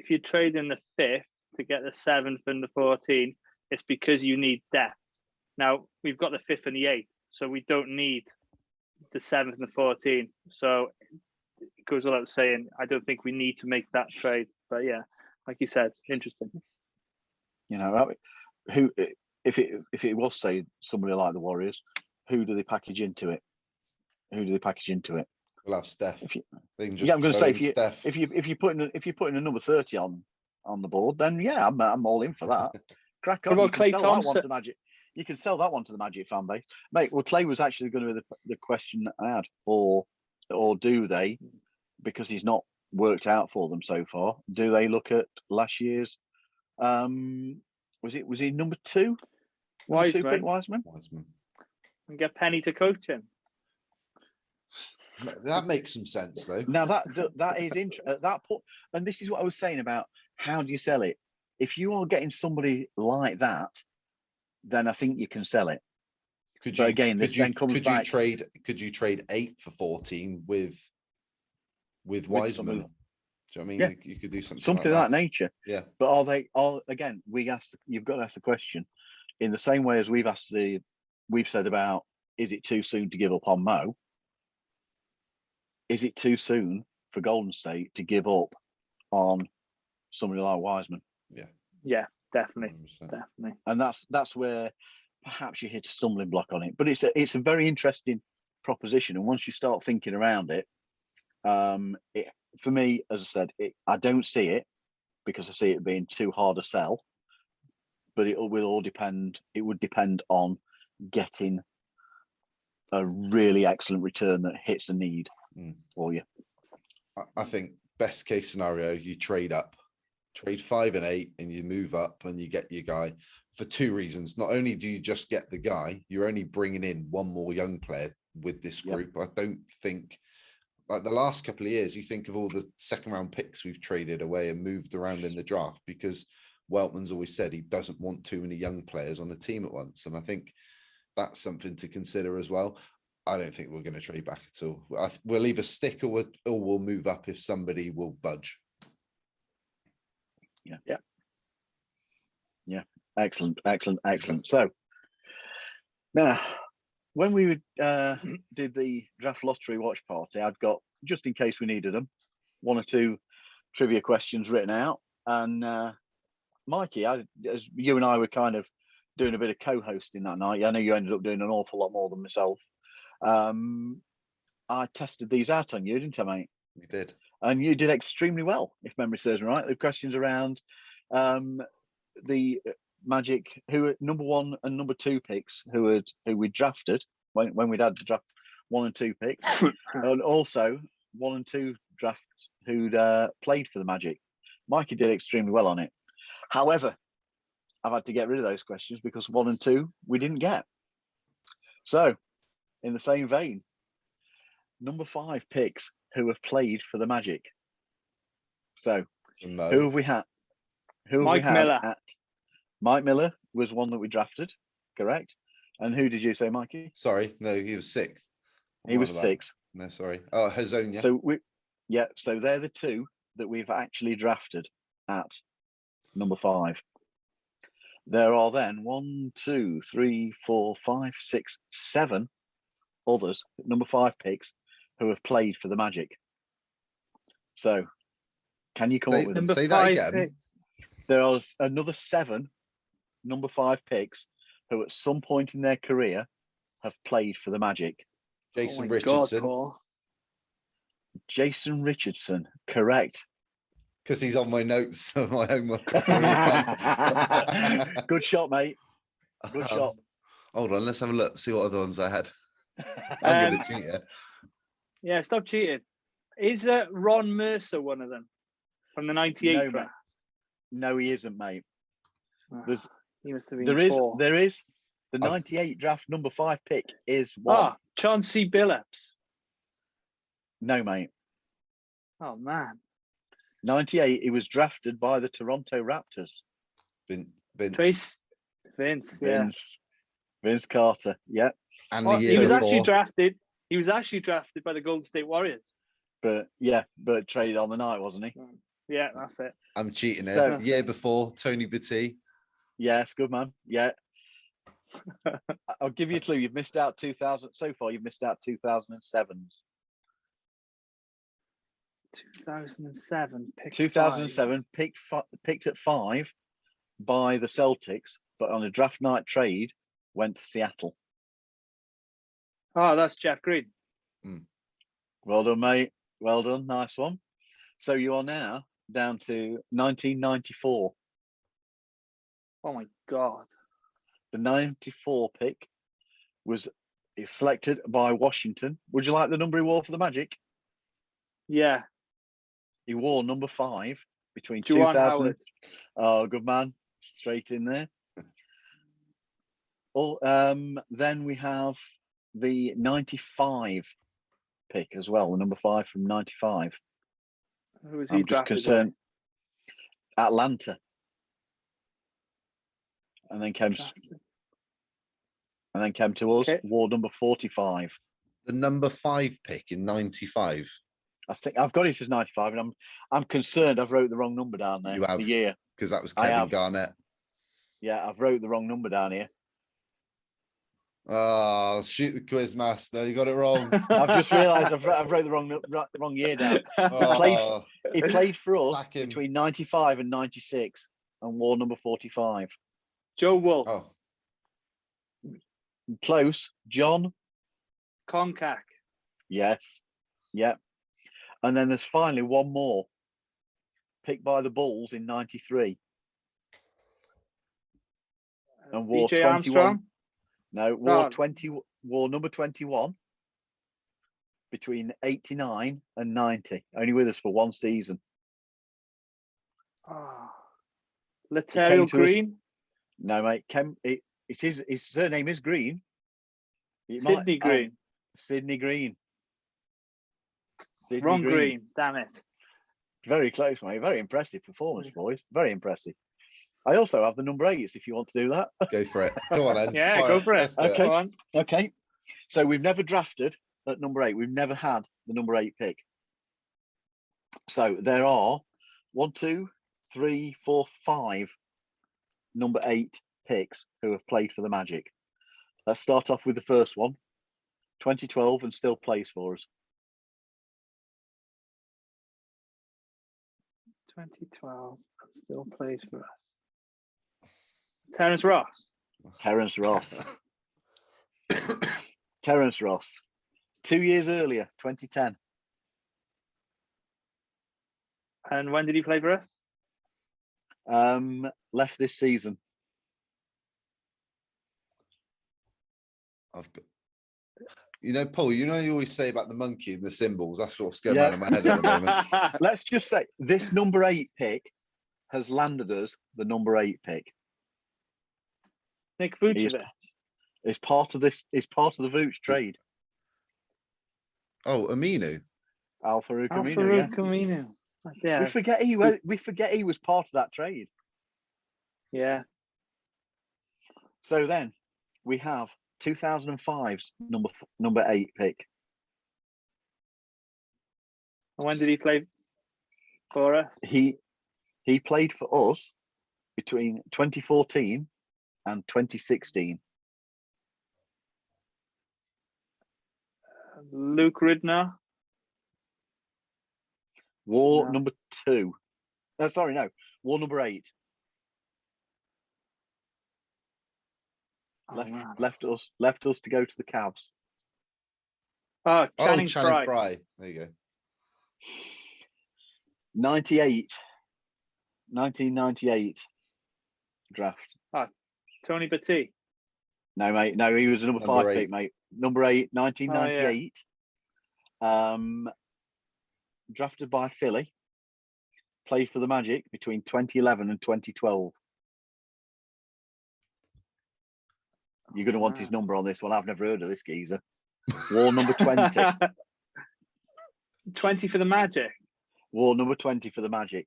you trade in the 5th to get the 7th and the 14th, it's because you need depth. Now we've got the 5th and the 8th, so we don't need the 7th and the 14th. So it goes without saying, I don't think we need to make that trade. But yeah, like you said, interesting. You know, who if it was, say, somebody like the Warriors, who do they package into it? We'll have Steph. I'm going to say if you're putting a number 30 on the board, then yeah, I'm all in for that. Crack on. What about Klay Thompson? That one to Magic. You can sell that one to the Magic fan base, mate. Well, Klay was actually going to be the question I had, or do they, because he's not worked out for them so far? Do they look at last year's? Was he number 2? Wiseman. 2 pick Wiseman. And get Penny to coach him. That makes some sense, though. Now that is interesting at that point, and this is what I was saying about how do you sell it. If you are getting somebody like that, then I think you can sell it. Could you trade 8 for 14 with Wiseman? Do you know what I mean? Yeah. You could do something of that nature. Yeah. But again, you've got to ask the question in the same way as we've said about, is it too soon to give up on Mo? Is it too soon for Golden State to give up on somebody like Wiseman? Yeah, definitely. 100%. Definitely. And that's where perhaps you hit a stumbling block on it. But it's a very interesting proposition. And once you start thinking around it, for me, as I said, I don't see it because I see it being too hard to sell. But it would depend on getting a really excellent return that hits a need for you. I think best case scenario, you trade 5 and 8, and you move up and you get your guy for 2 reasons. Not only do you just get the guy, you're only bringing in one more young player with this group. Yep. I don't think, like the last couple of years, you think of all the 2nd round picks we've traded away and moved around in the draft, because Weltman's always said he doesn't want too many young players on the team at once. And I think that's something to consider as well. I don't think we're going to trade back at all. We'll either stick or we'll move up if somebody will budge. Yeah. Excellent. So now, when we did the draft lottery watch party, I'd got, just in case we needed them, 1 or 2 trivia questions written out. And Mikey, as you and I were kind of doing a bit of co-hosting that night, I know you ended up doing an awful lot more than myself. I tested these out on you, didn't I, mate? You did. And you did extremely well, if memory serves me right. The questions around the Magic, who number 1 and number 2 picks, who we drafted when we'd had the draft 1 and 2 picks, and also 1 and 2 drafts who'd played for the Magic. Mikey did extremely well on it. However, I've had to get rid of those questions because 1 and 2 we didn't get. So, in the same vein, number 5 picks who have played for the Magic. So, who have we had? Mike Miller. Mike Miller was one that we drafted, correct? And who did you say, Mikey? Sorry, no, he was 6th. He was 6th. No, sorry. Oh, Hazonia. So they're the 2 that we've actually drafted at number 5. There are then 1, 2, 3, 4, 5, 6, 7 others, number 5 picks, who have played for the Magic. So, can you come up with them? Say that again. There are another 7 number 5 picks who at some point in their career have played for the Magic. Jason Richardson. God, Jason Richardson, correct. Because he's on my notes of my homework. Good shot, mate. Good shot. Hold on, let's have a look, see what other ones I had. I'm going to cheat here. Yeah, stop cheating. Is Ron Mercer one of them from the 98 draft? No, he isn't, mate. He must have been there is the 98 draft number 5 pick is one. Chauncey Billups. No, mate. Oh man. 98. He was drafted by the Toronto Raptors. Vince. Vince Carter. Yeah. And he was actually drafted. He was actually drafted by the Golden State Warriors. But traded on the night, wasn't he? Yeah, that's it. I'm cheating there. The year before, Tony Batty. Yes, good man. Yeah. I'll give you a clue. You've missed out 2000 so far. You've missed out 2007's. 2007. 2007 picked at 5 by the Celtics, but on a draft night trade went to Seattle. Oh, that's Jeff Green. Well done, mate. Well done. Nice one. So you are now down to 1994. Oh my God. The 94 pick was selected by Washington. Would you like the number he wore for the Magic? Yeah. He wore number 5 between Juwan 2000. Howard. Oh, good man. Straight in there. Then we have the 95 pick as well, the number 5 from 95. Who was he I'm just drafted concerned. Atlanta. And then came to us, Okay. ward number 45. The number 5 pick in 95. I think I've got it as 95, and I'm concerned I've wrote the wrong number down there. You have, the year. Because that was I Kevin have. Garnett. Yeah, I've wrote the wrong number down here. Oh, shoot the quiz master. You got it wrong. I've just realised I've wrote the wrong year down. Oh, He played for us sack him. between 95 and 96 and wore number 45. Joe Wolf. Oh, Close. John? Concac. Yes. Yeah. And then there's finally one more. Picked by the Bulls in 93. And wore BJ 21. Armstrong. No, wore Oh. 20. Wore number 21 between 89 and 90. Only with us for one season. Oh. Came Lateral to us- Green. No, mate. It is his surname is Green. Sydney Green. Sydney Green. Sydney Wrong Green. Damn it. Very close, mate. Very impressive performance, boys. Very impressive. I also have the number 8s if you want to do that. go for it. Go on, then. Yeah, Fire go for it. Let's do Okay. Go on. Okay. So we've never drafted at number 8. We've never had the number 8 pick. So there are 1, 2, 3, 4, 5 number 8 picks who have played for the Magic. Let's start off with the first one. 2012 and still plays for us. 2012. Still plays for us. Terence Ross. Terence Ross. Terence Ross. 2 years earlier, 2010. And when did he play for us? Left this season. I've got. You know, Paul, you always say about the monkey and the symbols. That's what's going Yeah. around in my head at the moment. Let's just say this number 8 pick has landed us the number 8 pick. Nick Vucevic. It's part of this. It's part of the Vooch trade. Oh, Aminu. Al-Farouq Aminu. Al-Farouq Yeah. Aminu. Yeah. We forget he was part of that trade. Yeah. So then we have 2005's number 8 pick. And when did he play for us? He played for us between 2014 and 2016. Luke Ridner. War No. number 2. No. War number 8. Oh, Left man. left us to go to the Cavs. Oh, Channing Channing Frye. Frye. There you go. 1998 draft. Tony Batty. No, mate. No, he was a number Number 5 8. pick, mate. Number 8, 1998. Drafted by Philly. Played for the Magic between 2011 and 2012. You're going to want his number on this one. I've never heard of this geezer. War number 20. 20 for the Magic. War number 20 for the Magic.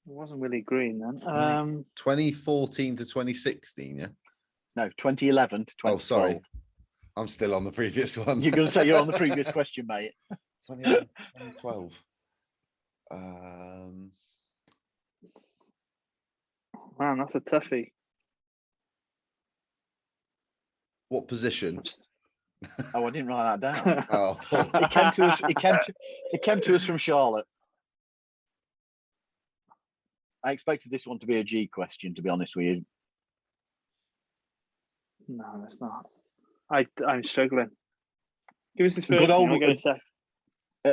It wasn't Willie Green then. 2014 to 2016, yeah? No, 2011 to 2012. Oh, sorry. I'm still on the previous one. You're going to say you're on the previous question, mate. 2011 to 2012. Man, that's a toughie. What position? Oh, I didn't write that down. Oh, It came to us. It came to us from Charlotte. I expected this one to be a G question, to be honest with you. No, it's not. I'm struggling. Give us his first Good old- name. I'll get a sec.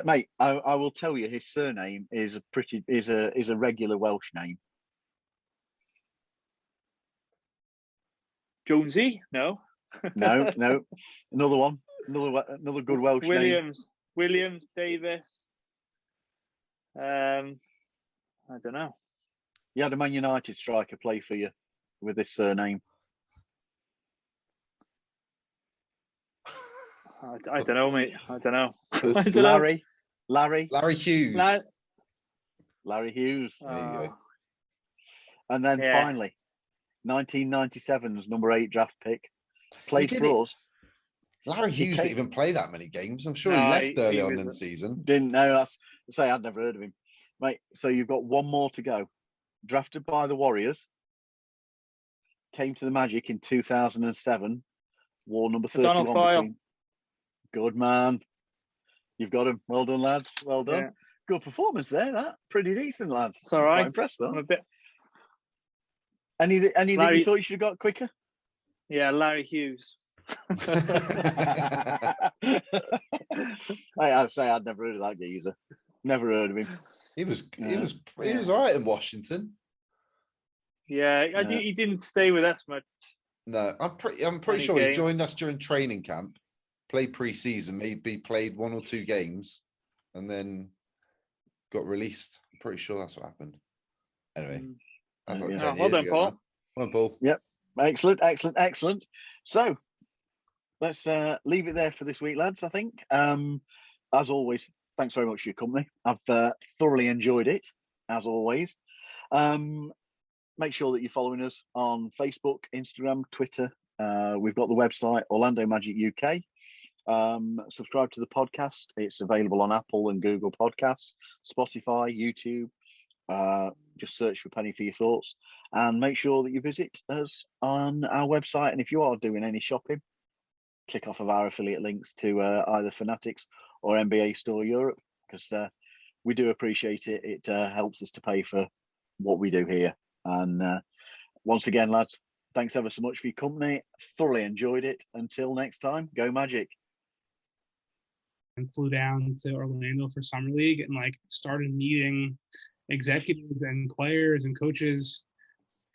Mate, I will tell you, his surname is a regular Welsh name. Jonesy? No. No. Another one. Another good Welsh name. Williams, Davis. I don't know. You had a Man United striker play for you with this surname. I don't know, mate. I don't know. Larry Hughes. Larry Hughes. There you go. And then finally, 1997's number 8 draft pick. Played for us. Larry Hughes didn't even play that many games. I'm sure he left early on in the season. Didn't know. I'd never heard of him. Mate, so you've got one more to go. Drafted by the Warriors. Came to the Magic in 2007. Wore number 31 between. Good man. You've got him. Well done, lads. Well done. Yeah. Good performance there, that. Pretty decent, lads. It's all right. Quite impressed, though. I'm a bit... Anything you thought you should have got quicker? Yeah, Larry Hughes. I'd say I'd never heard of that geezer. Never heard of him. He was all right in Washington. Yeah, he didn't stay with us much. No, I'm pretty sure he joined us during training camp, played pre-season, maybe played 1 or 2 games, and then got released. I'm pretty sure that's what happened. Anyway, that's like 10 years ago. Paul. Well done, Paul. Yep. Excellent. So let's leave it there for this week, lads, I think. As always, thanks very much for your company. I've thoroughly enjoyed it, as always. Make sure that you're following us on Facebook, Instagram, Twitter. We've got the website, Orlando Magic UK. Subscribe to the podcast. It's available on Apple and Google Podcasts, Spotify, YouTube. Just search for Penny for your thoughts, and make sure that you visit us on our website. And if you are doing any shopping, click off of our affiliate links to either Fanatics or NBA Store Europe, because we do appreciate it. It helps us to pay for what we do here. And once again, lads, thanks ever so much for your company. Thoroughly enjoyed it. Until next time, go Magic. And flew down to Orlando for Summer League and started meeting executives and players and coaches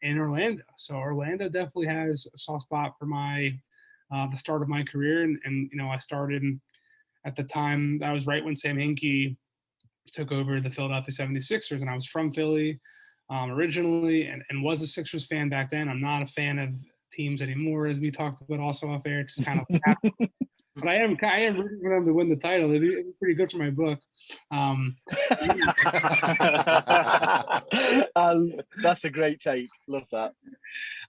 in Orlando. So Orlando definitely has a soft spot for my the start of my career. And I started at the time, that was right when Sam Hinkie took over the Philadelphia 76ers, and I was from Philly originally and was a Sixers fan back then. I'm not a fan of teams anymore, as we talked about also off air, just kind of but I am rooting for them to win the title. It'd be pretty good for my book. That's a great take. Love that.